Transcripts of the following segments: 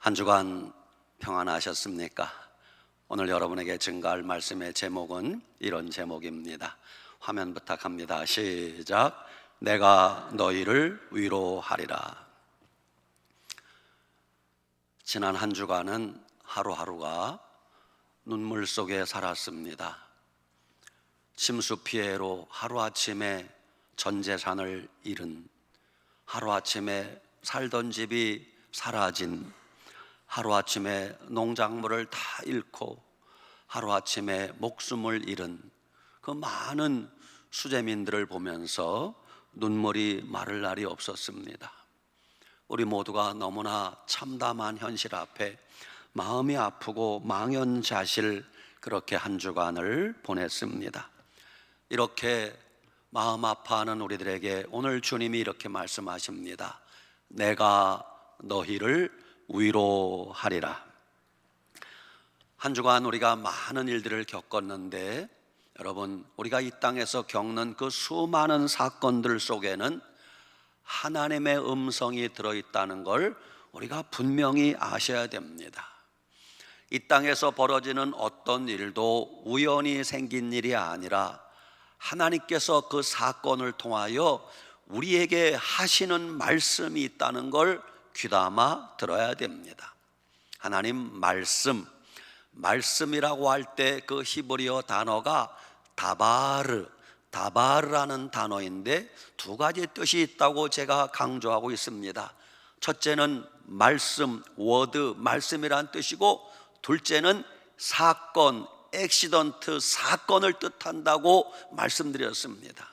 한 주간 평안하셨습니까? 오늘 여러분에게 증가할 말씀의 제목은 이런 제목입니다. 화면 부탁합니다. 시작. 내가 너희를 위로하리라. 지난 한 주간은 하루하루가 눈물 속에 살았습니다. 침수 피해로 하루아침에 전 재산을 잃은, 하루아침에 살던 집이 사라진, 하루아침에 농작물을 다 잃고 하루아침에 목숨을 잃은 그 많은 수재민들을 보면서 눈물이 마를 날이 없었습니다. 우리 모두가 너무나 참담한 현실 앞에 마음이 아프고 망연자실 그렇게 한 주간을 보냈습니다. 이렇게 마음 아파하는 우리들에게 오늘 주님이 이렇게 말씀하십니다. 내가 너희를 위로하리라. 한 주간 우리가 많은 일들을 겪었는데 여러분, 우리가 이 땅에서 겪는 그 수많은 사건들 속에는 하나님의 음성이 들어있다는 걸 우리가 분명히 아셔야 됩니다. 이 땅에서 벌어지는 어떤 일도 우연히 생긴 일이 아니라 하나님께서 그 사건을 통하여 우리에게 하시는 말씀이 있다는 걸 귀담아 들어야 됩니다. 하나님 말씀이라고 할 때 그 히브리어 단어가 다바르라는 단어인데 두 가지 뜻이 있다고 제가 강조하고 있습니다. 첫째는 말씀, 워드, 말씀이란 뜻이고, 둘째는 사건, 액시던트, 사건을 뜻한다고 말씀드렸습니다.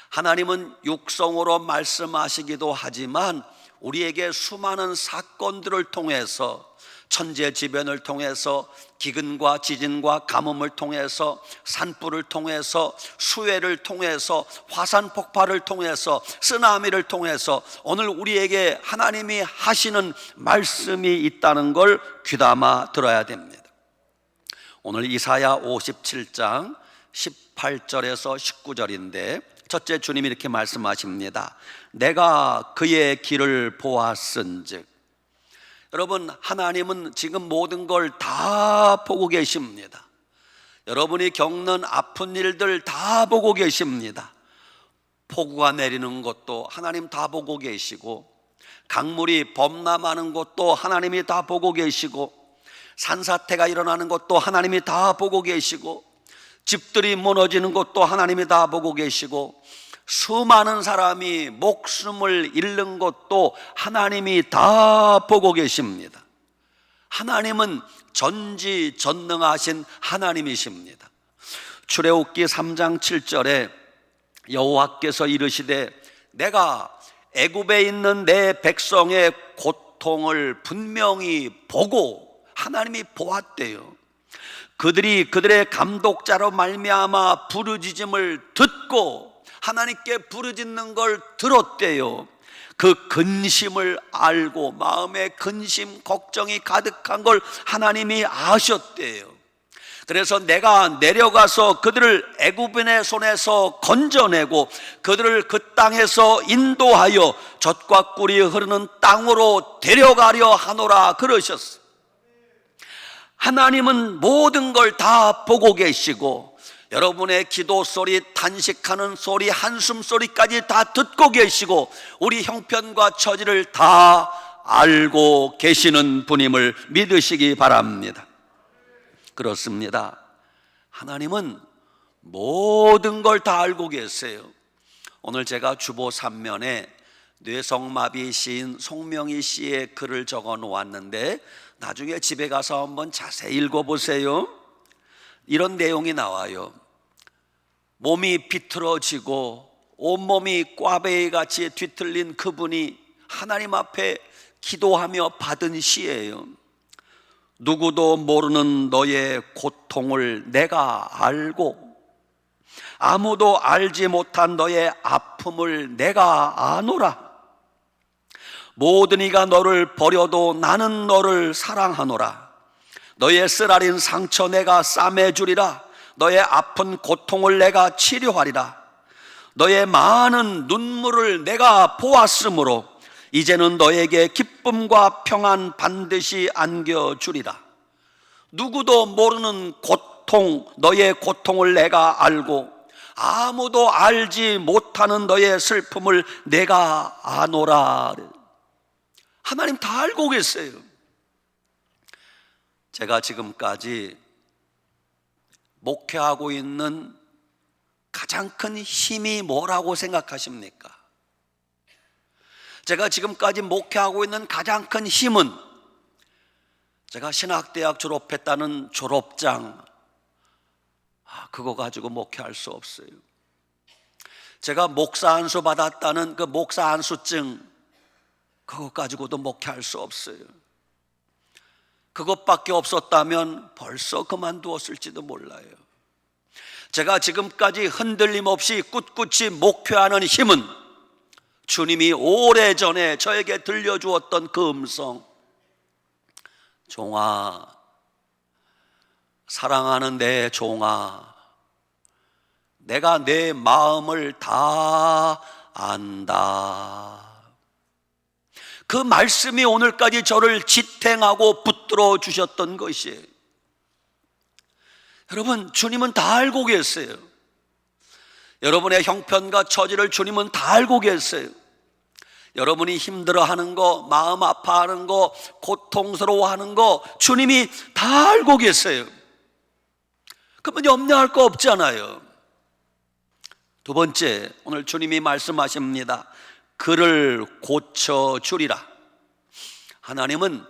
하나님은 육성으로 말씀하시기도 하지만 우리에게 수많은 사건들을 통해서, 천재지변을 통해서, 기근과 지진과 가뭄을 통해서, 산불을 통해서, 수해를 통해서, 화산 폭발을 통해서, 쓰나미를 통해서 오늘 우리에게 하나님이 하시는 말씀이 있다는 걸 귀담아 들어야 됩니다. 오늘 이사야 57장 18절에서 19절인데 첫째, 주님이 이렇게 말씀하십니다. 내가 그의 길을 보았은즉. 여러분, 하나님은 지금 모든 걸 다 보고 계십니다. 여러분이 겪는 아픈 일들 다 보고 계십니다. 폭우가 내리는 것도 하나님 다 보고 계시고, 강물이 범람하는 것도 하나님이 다 보고 계시고, 산사태가 일어나는 것도 하나님이 다 보고 계시고, 집들이 무너지는 것도 하나님이 다 보고 계시고, 수많은 사람이 목숨을 잃는 것도 하나님이 다 보고 계십니다. 하나님은 전지전능하신 하나님이십니다. 출애굽기 3장 7절에 여호와께서 이르시되 내가 애굽에 있는 내 백성의 고통을 분명히 보고, 하나님이 보았대요. 그들이 그들의 감독자로 말미암아 부르짖음을 듣고 하나님께 부르짖는 걸 들었대요. 그 근심을 알고 마음에 근심, 걱정이 가득한 걸 하나님이 아셨대요. 그래서 내가 내려가서 그들을 애굽인의 손에서 건져내고 그들을 그 땅에서 인도하여 젖과 꿀이 흐르는 땅으로 데려가려 하노라 그러셨어요. 하나님은 모든 걸 다 보고 계시고, 여러분의 기도 소리, 탄식하는 소리, 한숨 소리까지 다 듣고 계시고, 우리 형편과 처지를 다 알고 계시는 분임을 믿으시기 바랍니다. 그렇습니다. 하나님은 모든 걸 다 알고 계세요. 오늘 제가 주보 3면에 뇌성마비 시인 송명희 씨의 글을 적어 놓았는데 나중에 집에 가서 한번 자세히 읽어보세요. 이런 내용이 나와요. 몸이 비틀어지고 온몸이 꽈배기같이 뒤틀린 그분이 하나님 앞에 기도하며 받은 시예요. 누구도 모르는 너의 고통을 내가 알고, 아무도 알지 못한 너의 아픔을 내가 아노라. 모든 이가 너를 버려도 나는 너를 사랑하노라. 너의 쓰라린 상처 내가 싸매주리라. 너의 아픈 고통을 내가 치료하리라. 너의 많은 눈물을 내가 보았으므로 이제는 너에게 기쁨과 평안 반드시 안겨주리라. 누구도 모르는 고통, 너의 고통을 내가 알고 아무도 알지 못하는 너의 슬픔을 내가 아노라. 하나님 다 알고 계세요. 제가 지금까지 목회하고 있는 가장 큰 힘이 뭐라고 생각하십니까? 제가 지금까지 목회하고 있는 가장 큰 힘은 제가 신학대학 졸업했다는 졸업장, 그거 가지고 목회할 수 없어요. 제가 목사 안수 받았다는 그 목사 안수증, 그거 가지고도 목회할 수 없어요. 그것밖에 없었다면 벌써 그만두었을지도 몰라요. 제가 지금까지 흔들림 없이 꿋꿋이 목회하는 힘은 주님이 오래전에 저에게 들려주었던 그 음성, 종아, 사랑하는 내 종아, 내가 내 마음을 다 안다. 그 말씀이 오늘까지 저를 지탱하고 붙들어 주셨던 것이에요. 여러분, 주님은 다 알고 계세요. 여러분의 형편과 처지를 주님은 다 알고 계세요. 여러분이 힘들어하는 거, 마음 아파하는 거, 고통스러워하는 거 주님이 다 알고 계세요. 그러면 염려할 거 없잖아요. 두 번째, 오늘 주님이 말씀하십니다. 그를 고쳐주리라. 하나님은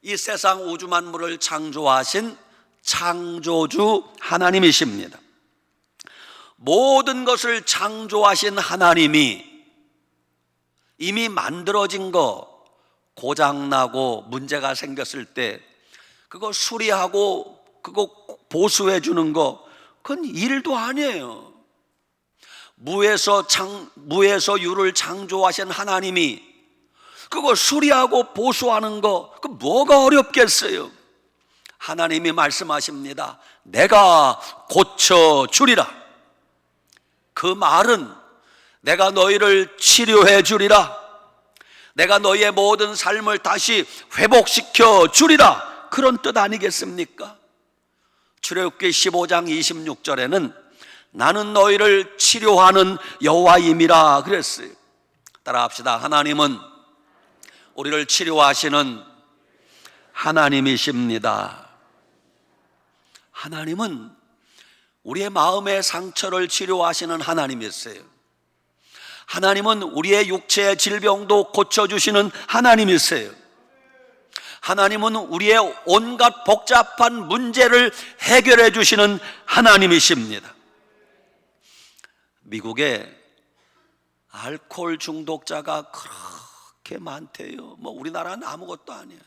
이 세상 우주 만물을 창조하신 창조주 하나님이십니다. 모든 것을 창조하신 하나님이 이미 만들어진 거 고장나고 문제가 생겼을 때 그거 수리하고 그거 보수해 주는 거, 그건 일도 아니에요. 무에서 유를 창조하신 하나님이 그거 수리하고 보수하는 거, 그 뭐가 어렵겠어요? 하나님이 말씀하십니다. 내가 고쳐주리라. 그 말은 내가 너희를 치료해 주리라. 내가 너희의 모든 삶을 다시 회복시켜 주리라. 그런 뜻 아니겠습니까? 출애굽기 15장 26절에는 나는 너희를 치료하는 여호와임이라 그랬어요. 따라합시다. 하나님은 우리를 치료하시는 하나님이십니다. 하나님은 우리의 마음의 상처를 치료하시는 하나님이세요. 하나님은 우리의 육체의 질병도 고쳐주시는 하나님이세요. 하나님은 우리의 온갖 복잡한 문제를 해결해 주시는 하나님이십니다. 미국에 알코올 중독자가 그렇게 많대요. 뭐 우리나라는 아무것도 아니에요.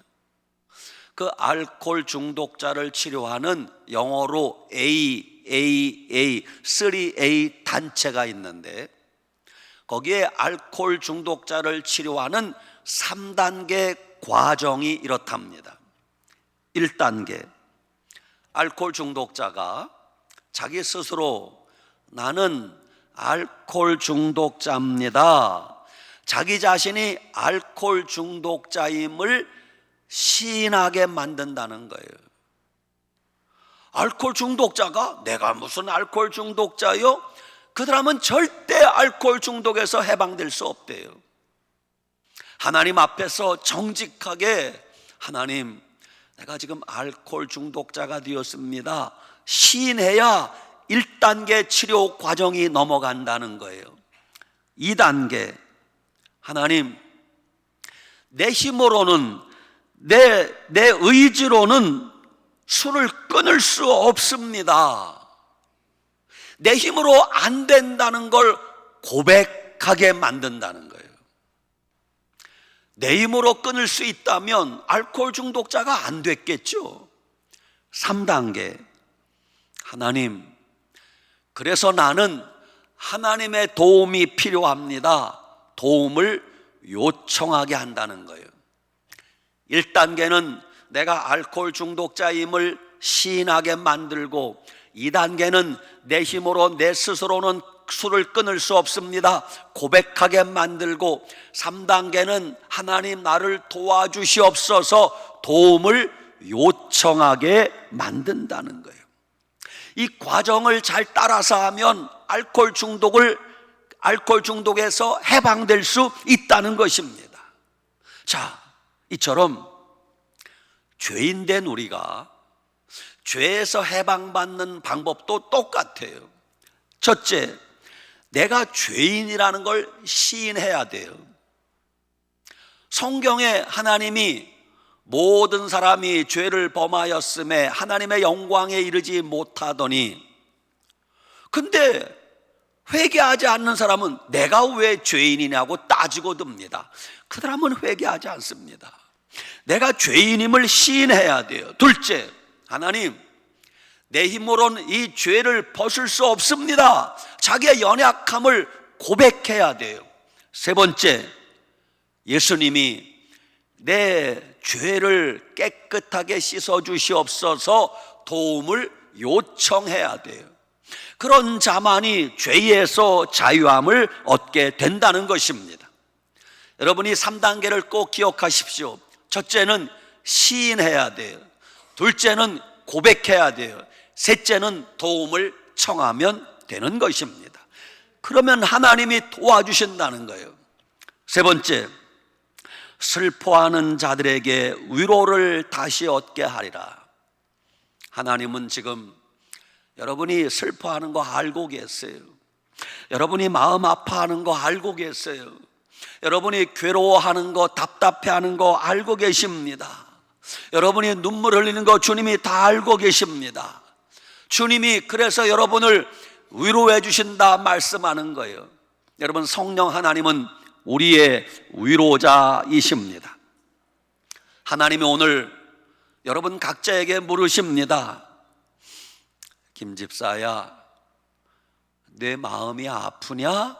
그 알코올 중독자를 치료하는 영어로 AAA, 3A 단체가 있는데 거기에 알코올 중독자를 치료하는 3단계 과정이 이렇답니다. 1단계, 알코올 중독자가 자기 스스로 나는 알코올 중독자입니다, 자기 자신이 알코올 중독자임을 시인하게 만든다는 거예요. 알코올 중독자가 내가 무슨 알코올 중독자요? 그 사람은 절대 알코올 중독에서 해방될 수 없대요. 하나님 앞에서 정직하게 하나님, 내가 지금 알코올 중독자가 되었습니다 시인해야 1단계 치료 과정이 넘어간다는 거예요. 2단계, 하나님, 내 힘으로는 내 의지로는 술을 끊을 수 없습니다. 내 힘으로 안 된다는 걸 고백하게 만든다는 거예요. 내 힘으로 끊을 수 있다면 알코올 중독자가 안 됐겠죠. 3단계, 하나님, 그래서 나는 하나님의 도움이 필요합니다. 도움을 요청하게 한다는 거예요. 1단계는 내가 알코올 중독자임을 시인하게 만들고, 2단계는 내 힘으로 내 스스로는 술을 끊을 수 없습니다. 고백하게 만들고 3단계는 하나님 나를 도와주시옵소서 도움을 요청하게 만든다는 거예요. 이 과정을 잘 따라서 하면 알코올 중독에서 해방될 수 있다는 것입니다. 자, 이처럼 죄인된 우리가 죄에서 해방받는 방법도 똑같아요. 첫째, 내가 죄인이라는 걸 시인해야 돼요. 성경에 하나님이 모든 사람이 죄를 범하였음에 하나님의 영광에 이르지 못하더니, 근데 회개하지 않는 사람은 내가 왜 죄인이냐고 따지고 듭니다. 그 사람은 회개하지 않습니다. 내가 죄인임을 시인해야 돼요. 둘째, 하나님, 내 힘으로는 이 죄를 벗을 수 없습니다. 자기의 연약함을 고백해야 돼요. 세 번째, 예수님이 내 죄를 깨끗하게 씻어주시옵소서 도움을 요청해야 돼요. 그런 자만이 죄에서 자유함을 얻게 된다는 것입니다. 여러분이 3단계를 꼭 기억하십시오. 첫째는 시인해야 돼요. 둘째는 고백해야 돼요. 셋째는 도움을 청하면 되는 것입니다. 그러면 하나님이 도와주신다는 거예요. 세 번째, 슬퍼하는 자들에게 위로를 다시 얻게 하리라. 하나님은 지금 여러분이 슬퍼하는 거 알고 계세요. 여러분이 마음 아파하는 거 알고 계세요. 여러분이 괴로워하는 거, 답답해하는 거 알고 계십니다. 여러분이 눈물 흘리는 거 주님이 다 알고 계십니다. 주님이 그래서 여러분을 위로해 주신다 말씀하는 거예요. 여러분, 성령 하나님은 우리의 위로자이십니다. 하나님이 오늘 여러분 각자에게 물으십니다. 김집사야, 내 마음이 아프냐?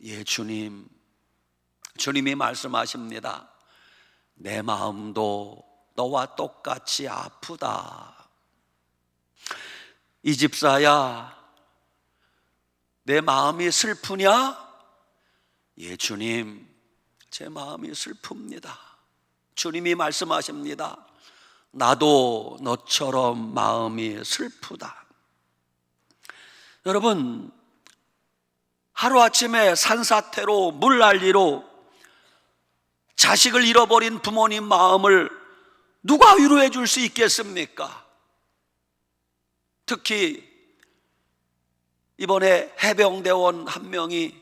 예, 주님. 주님이 말씀하십니다. 내 마음도 너와 똑같이 아프다. 이 집사야, 내 마음이 슬프냐? 예, 주님, 제 마음이 슬픕니다. 주님이 말씀하십니다. 나도 너처럼 마음이 슬프다. 여러분, 하루아침에 산사태로 물난리로 자식을 잃어버린 부모님 마음을 누가 위로해 줄 수 있겠습니까? 특히 이번에 해병대원 한 명이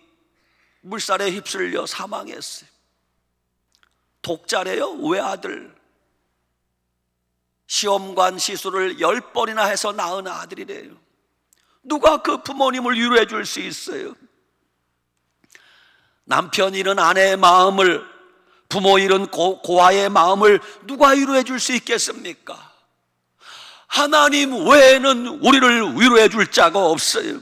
물살에 휩쓸려 사망했어요. 독자래요. 외아들. 시험관 시술을 10번이나 해서 낳은 아들이래요. 누가 그 부모님을 위로해 줄 수 있어요? 남편 잃은 아내의 마음을, 부모 잃은 고아의 마음을 누가 위로해 줄 수 있겠습니까? 하나님 외에는 우리를 위로해 줄 자가 없어요.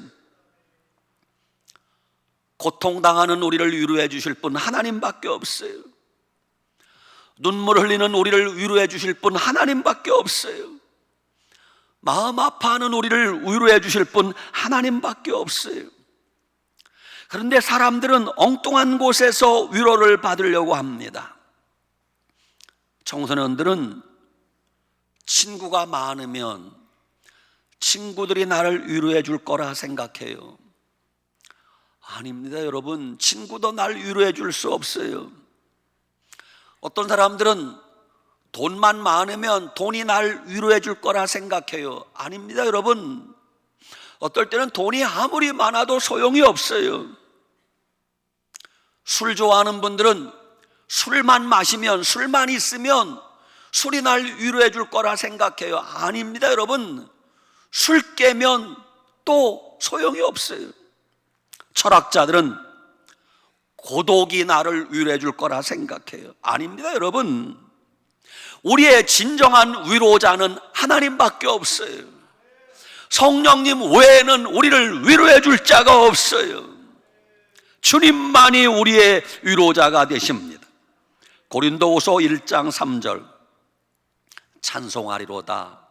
고통당하는 우리를 위로해 주실 분 하나님밖에 없어요. 눈물 흘리는 우리를 위로해 주실 분 하나님밖에 없어요. 마음 아파하는 우리를 위로해 주실 분 하나님밖에 없어요. 그런데 사람들은 엉뚱한 곳에서 위로를 받으려고 합니다. 청소년들은 친구가 많으면 친구들이 나를 위로해 줄 거라 생각해요. 아닙니다, 여러분. 친구도 날 위로해 줄 수 없어요. 어떤 사람들은 돈만 많으면 돈이 날 위로해 줄 거라 생각해요. 아닙니다, 여러분. 어떨 때는 돈이 아무리 많아도 소용이 없어요. 술 좋아하는 분들은 술만 마시면, 술만 있으면 술이 날 위로해 줄 거라 생각해요. 아닙니다, 여러분. 술 깨면 또 소용이 없어요. 철학자들은 고독이 나를 위로해 줄 거라 생각해요. 아닙니다, 여러분. 우리의 진정한 위로자는 하나님밖에 없어요. 성령님 외에는 우리를 위로해 줄 자가 없어요. 주님만이 우리의 위로자가 되십니다. 고린도후서 1장 3절 찬송하리로다.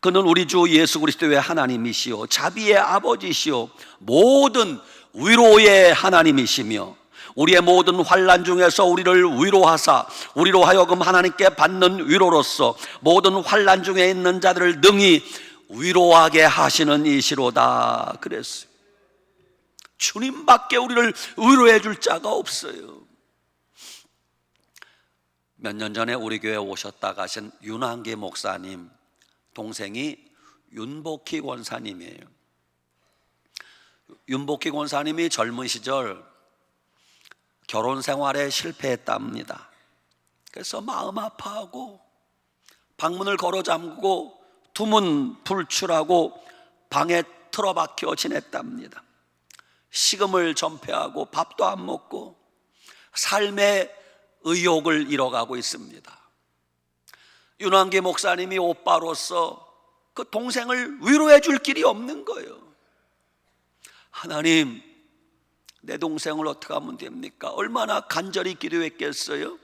그는 우리 주 예수 그리스도의 하나님이시요 자비의 아버지시요 모든 위로의 하나님이시며 우리의 모든 환난 중에서 우리를 위로하사 우리로 하여금 하나님께 받는 위로로서 모든 환난 중에 있는 자들을 능히 위로하게 하시는 이시로다 그랬어요. 주님밖에 우리를 위로해 줄 자가 없어요. 몇 년 전에 우리 교회에 오셨다 가신 윤한기 목사님 동생이 윤복희 권사님이에요. 윤복희 권사님이 젊은 시절 결혼 생활에 실패했답니다. 그래서 마음 아파하고 방문을 걸어 잠그고 두문 불출하고 방에 틀어박혀 지냈답니다. 식음을 전폐하고 밥도 안 먹고 삶의 의욕을 잃어가고 있습니다. 윤한기 목사님이 오빠로서 그 동생을 위로해 줄 길이 없는 거예요. 하나님, 내 동생을 어떻게 하면 됩니까? 얼마나 간절히 기도했겠어요?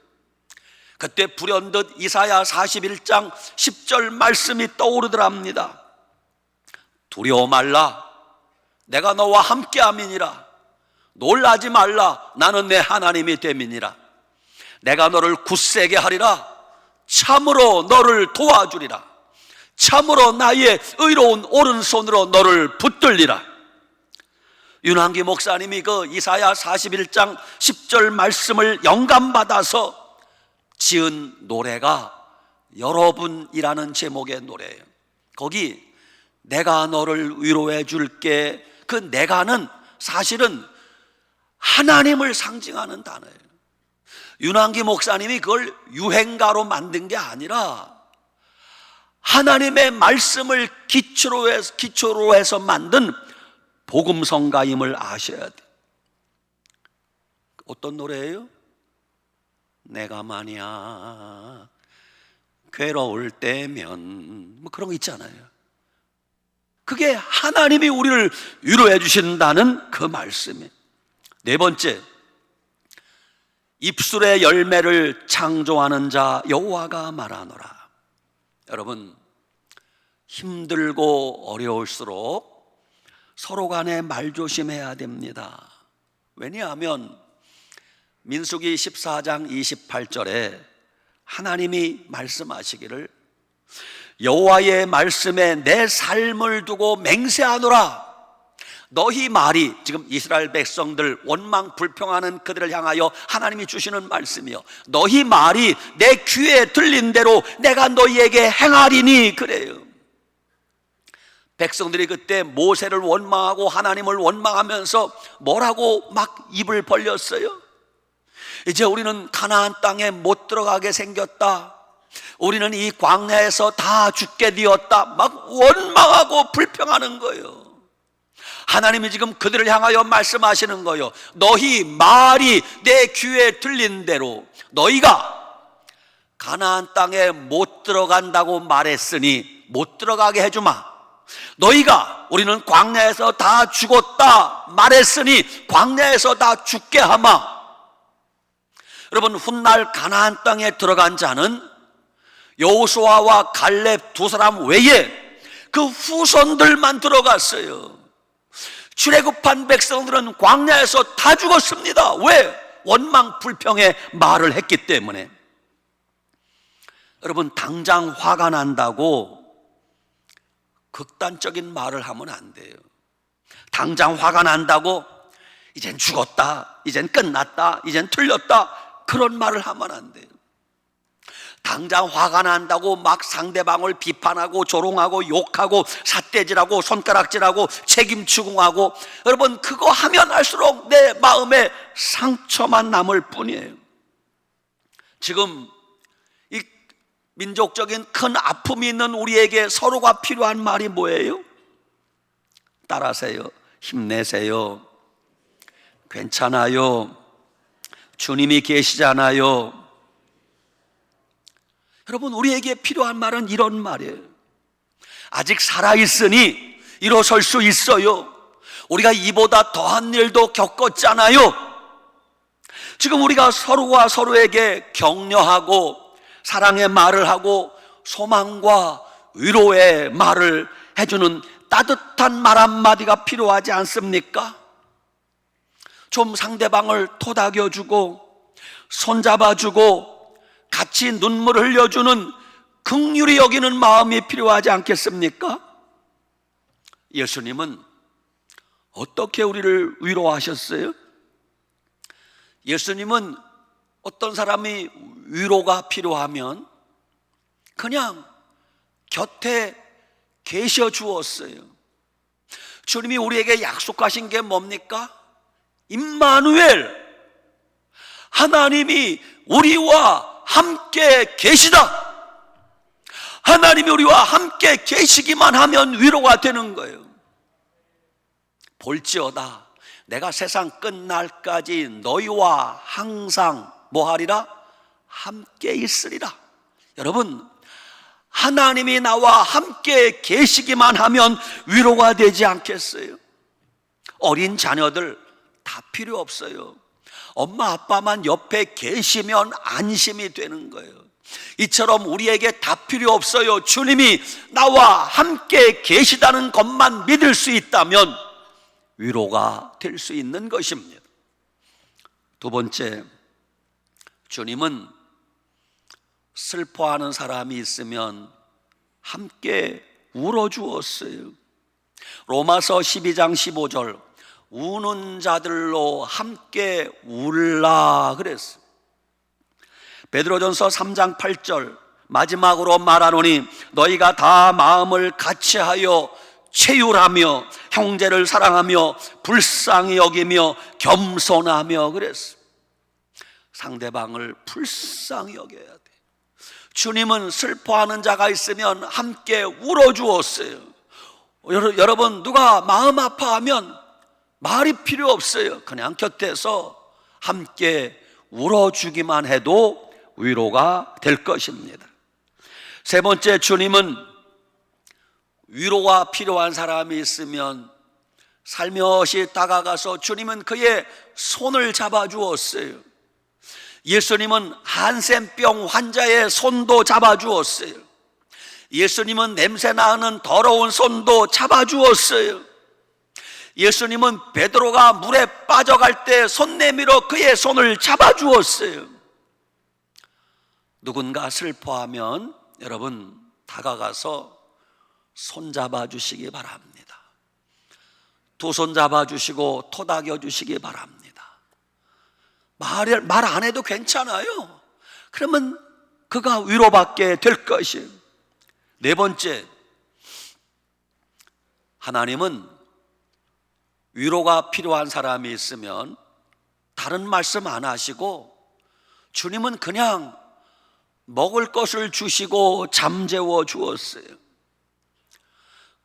그때 불현듯 이사야 41장 10절 말씀이 떠오르더랍니다. 두려워 말라, 내가 너와 함께함이니라. 놀라지 말라, 나는 내 하나님이 됨이니라. 내가 너를 굳세게 하리라. 참으로 너를 도와주리라. 참으로 나의 의로운 오른손으로 너를 붙들리라. 윤한기 목사님이 그 이사야 41장 10절 말씀을 영감받아서 지은 노래가 여러분이라는 제목의 노래예요. 거기 내가 너를 위로해 줄게, 그 내가는 사실은 하나님을 상징하는 단어예요. 윤한기 목사님이 그걸 유행가로 만든 게 아니라 하나님의 말씀을 기초로 해서 만든 복음성가임을 아셔야 돼. 어떤 노래예요? 내가 만약 괴로울 때면 뭐 그런 거 있잖아요. 그게 하나님이 우리를 위로해 주신다는 그 말씀이에요. 네 번째, 입술의 열매를 창조하는 자 여호와가 말하노라. 여러분, 힘들고 어려울수록 서로 간에 말조심해야 됩니다. 왜냐하면 민수기 14장 28절에 하나님이 말씀하시기를 여호와의 말씀에 내 삶을 두고 맹세하노라. 너희 말이, 지금 이스라엘 백성들 원망 불평하는 그들을 향하여 하나님이 주시는 말씀이요, 너희 말이 내 귀에 들린 대로 내가 너희에게 행하리니. 그래요. 백성들이 그때 모세를 원망하고 하나님을 원망하면서 뭐라고 막 입을 벌렸어요? 이제 우리는 가나안 땅에 못 들어가게 생겼다, 우리는 이 광야에서 다 죽게 되었다, 막 원망하고 불평하는 거예요. 하나님이 지금 그들을 향하여 말씀하시는 거예요. 너희 말이 내 귀에 들린 대로 너희가 가나안 땅에 못 들어간다고 말했으니 못 들어가게 해주마. 너희가 우리는 광야에서 다 죽었다 말했으니 광야에서 다 죽게 하마. 여러분, 훗날 가나안 땅에 들어간 자는 여호수아와 갈렙 두 사람 외에 그 후손들만 들어갔어요. 출애굽한 백성들은 광야에서 다 죽었습니다. 왜? 원망 불평의 말을 했기 때문에. 여러분, 당장 화가 난다고 극단적인 말을 하면 안 돼요. 당장 화가 난다고 이젠 죽었다, 이젠 끝났다, 이젠 틀렸다, 그런 말을 하면 안 돼요. 당장 화가 난다고 막 상대방을 비판하고 조롱하고 욕하고 삿대질하고 손가락질하고 책임 추궁하고, 여러분, 그거 하면 할수록 내 마음에 상처만 남을 뿐이에요. 지금 이 민족적인 큰 아픔이 있는 우리에게 서로가 필요한 말이 뭐예요? 따라하세요. 힘내세요. 괜찮아요. 주님이 계시잖아요. 여러분, 우리에게 필요한 말은 이런 말이에요. 아직 살아있으니 일어설 수 있어요. 우리가 이보다 더한 일도 겪었잖아요. 지금 우리가 서로가 서로에게 격려하고 사랑의 말을 하고 소망과 위로의 말을 해주는 따뜻한 말 한마디가 필요하지 않습니까? 좀 상대방을 토닥여주고 손잡아주고 같이 눈물 흘려주는 긍휼히 여기는 마음이 필요하지 않겠습니까? 예수님은 어떻게 우리를 위로하셨어요? 예수님은 어떤 사람이 위로가 필요하면 그냥 곁에 계셔 주었어요. 주님이 우리에게 약속하신 게 뭡니까? 임마누엘, 하나님이 우리와 함께 계시다. 하나님이 우리와 함께 계시기만 하면 위로가 되는 거예요. 볼지어다 내가 세상 끝날까지 너희와 항상 뭐하리라? 함께 있으리라. 여러분, 하나님이 나와 함께 계시기만 하면 위로가 되지 않겠어요? 어린 자녀들 다 필요 없어요. 엄마 아빠만 옆에 계시면 안심이 되는 거예요. 이처럼 우리에게 다 필요 없어요. 주님이 나와 함께 계시다는 것만 믿을 수 있다면 위로가 될 수 있는 것입니다. 두 번째, 주님은 슬퍼하는 사람이 있으면 함께 울어주었어요. 로마서 12장 15절, 우는 자들로 함께 울라 그랬어요. 베드로전서 3장 8절, 마지막으로 말하노니 너희가 다 마음을 같이하여 체휼하며 형제를 사랑하며 불쌍히 여기며 겸손하며 그랬어요. 상대방을 불쌍히 여겨야 돼. 주님은 슬퍼하는 자가 있으면 함께 울어주었어요. 여러분, 누가 마음 아파하면 말이 필요 없어요. 그냥 곁에서 함께 울어주기만 해도 위로가 될 것입니다. 세 번째, 주님은 위로가 필요한 사람이 있으면 살며시 다가가서 주님은 그의 손을 잡아주었어요. 예수님은 한센병 환자의 손도 잡아주었어요. 예수님은 냄새 나는 더러운 손도 잡아주었어요. 예수님은 베드로가 물에 빠져갈 때 손 내밀어 그의 손을 잡아주었어요. 누군가 슬퍼하면 여러분 다가가서 손 잡아주시기 바랍니다. 두 손 잡아주시고 토닥여 주시기 바랍니다. 말 안 해도 괜찮아요. 그러면 그가 위로받게 될 것이에요. 네 번째, 하나님은 위로가 필요한 사람이 있으면 다른 말씀 안 하시고 주님은 그냥 먹을 것을 주시고 잠재워 주었어요.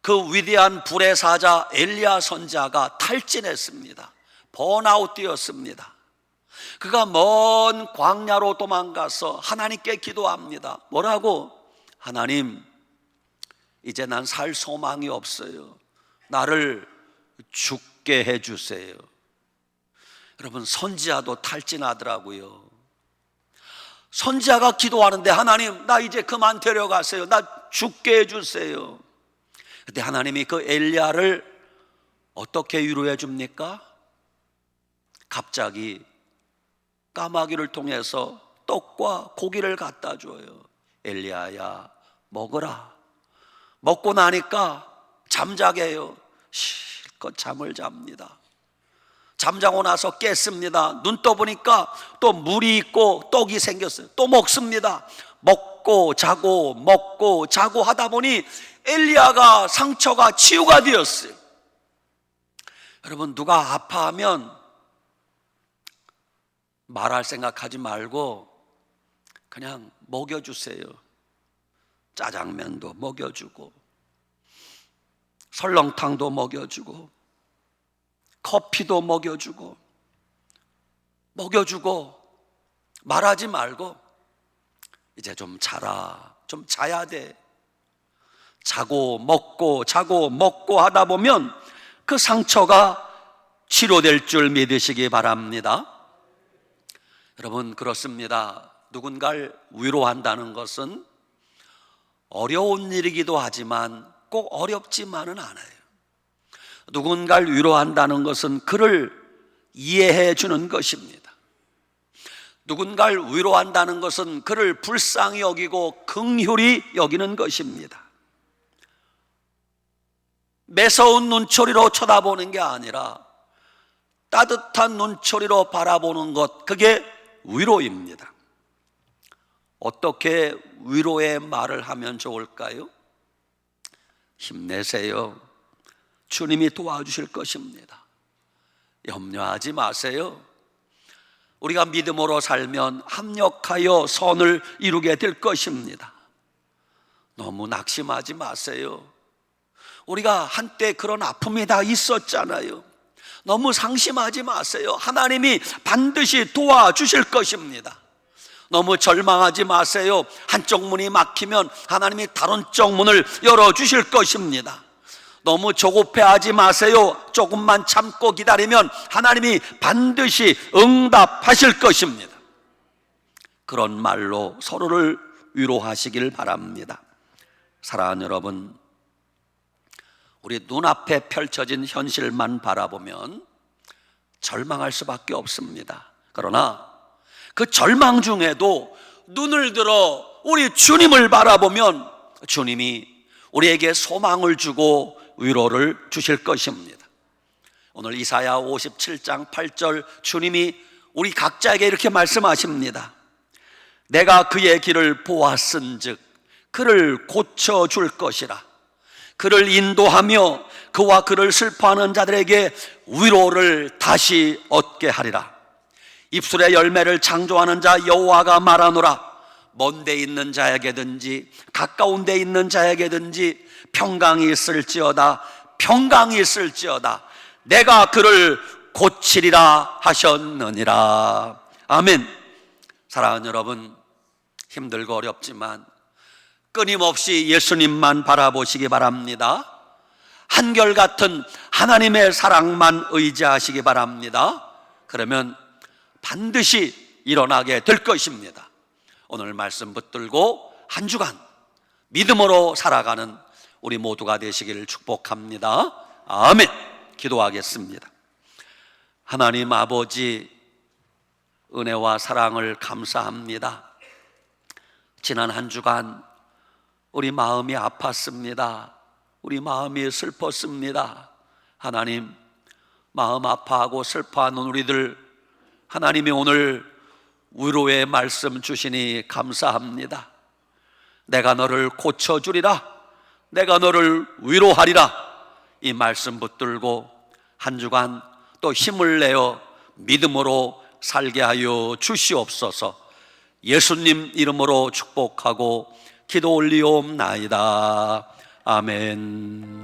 그 위대한 불의 사자 엘리야 선지자가 탈진했습니다. 번아웃 되었습니다. 그가 먼 광야로 도망가서 하나님께 기도합니다. 뭐라고? 하나님, 이제 난 살 소망이 없어요. 나를 죽게 해주세요. 여러분, 선지자도 탈진하더라고요. 선지자가 기도하는데 하나님, 나 이제 그만 데려가세요. 나 죽게 해주세요. 그때 하나님이 그 엘리야를 어떻게 위로해 줍니까? 갑자기 까마귀를 통해서 떡과 고기를 갖다 줘요. 엘리야야, 먹어라. 먹고 나니까 잠자게 해요. 실컷 잠을 잡니다. 잠자고 나서 깼습니다. 눈 떠보니까 또 물이 있고 떡이 생겼어요. 또 먹습니다. 먹고 자고 하다 보니 엘리야가 상처가 치유가 되었어요. 여러분, 누가 아파하면 말할 생각하지 말고 그냥 먹여주세요. 짜장면도 먹여주고 설렁탕도 먹여주고 커피도 먹여주고 말하지 말고 이제 좀 자라, 좀 자야 돼. 자고 먹고 하다 보면 그 상처가 치료될 줄 믿으시기 바랍니다. 여러분, 그렇습니다. 누군가를 위로한다는 것은 어려운 일이기도 하지만 꼭 어렵지만은 않아요. 누군가를 위로한다는 것은 그를 이해해 주는 것입니다. 누군가를 위로한다는 것은 그를 불쌍히 여기고 긍휼히 여기는 것입니다. 매서운 눈초리로 쳐다보는 게 아니라 따뜻한 눈초리로 바라보는 것, 그게 위로입니다. 어떻게 위로의 말을 하면 좋을까요? 힘내세요. 주님이 도와주실 것입니다. 염려하지 마세요. 우리가 믿음으로 살면 합력하여 선을 이루게 될 것입니다. 너무 낙심하지 마세요. 우리가 한때 그런 아픔이 다 있었잖아요. 너무 상심하지 마세요. 하나님이 반드시 도와주실 것입니다. 너무 절망하지 마세요. 한쪽 문이 막히면 하나님이 다른 쪽 문을 열어주실 것입니다. 너무 조급해하지 마세요. 조금만 참고 기다리면 하나님이 반드시 응답하실 것입니다. 그런 말로 서로를 위로하시길 바랍니다. 사랑하는 여러분, 우리 눈앞에 펼쳐진 현실만 바라보면 절망할 수밖에 없습니다. 그러나 그 절망 중에도 눈을 들어 우리 주님을 바라보면 주님이 우리에게 소망을 주고 위로를 주실 것입니다. 오늘 이사야 57장 8절 주님이 우리 각자에게 이렇게 말씀하십니다. 내가 그의 길을 보았은즉 그를 고쳐줄 것이라. 그를 인도하며 그와 그를 슬퍼하는 자들에게 위로를 다시 얻게 하리라. 입술의 열매를 창조하는 자 여호와가 말하노라. 먼데 있는 자에게든지 가까운 데 있는 자에게든지 평강이 있을지어다 평강이 있을지어다 내가 그를 고치리라 하셨느니라. 아멘. 사랑하는 여러분, 힘들고 어렵지만 끊임없이 예수님만 바라보시기 바랍니다. 한결같은 하나님의 사랑만 의지하시기 바랍니다. 그러면 반드시 일어나게 될 것입니다. 오늘 말씀 붙들고 한 주간 믿음으로 살아가는 우리 모두가 되시기를 축복합니다. 아멘. 기도하겠습니다. 하나님 아버지, 은혜와 사랑을 감사합니다. 지난 한 주간 우리 마음이 아팠습니다. 우리 마음이 슬펐습니다. 하나님, 마음 아파하고 슬퍼하는 우리들, 하나님이 오늘 위로의 말씀 주시니 감사합니다. 내가 너를 고쳐주리라, 내가 너를 위로하리라, 이 말씀 붙들고 한 주간 또 힘을 내어 믿음으로 살게 하여 주시옵소서. 예수님 이름으로 축복하고 기도 올리옵나이다. 아멘.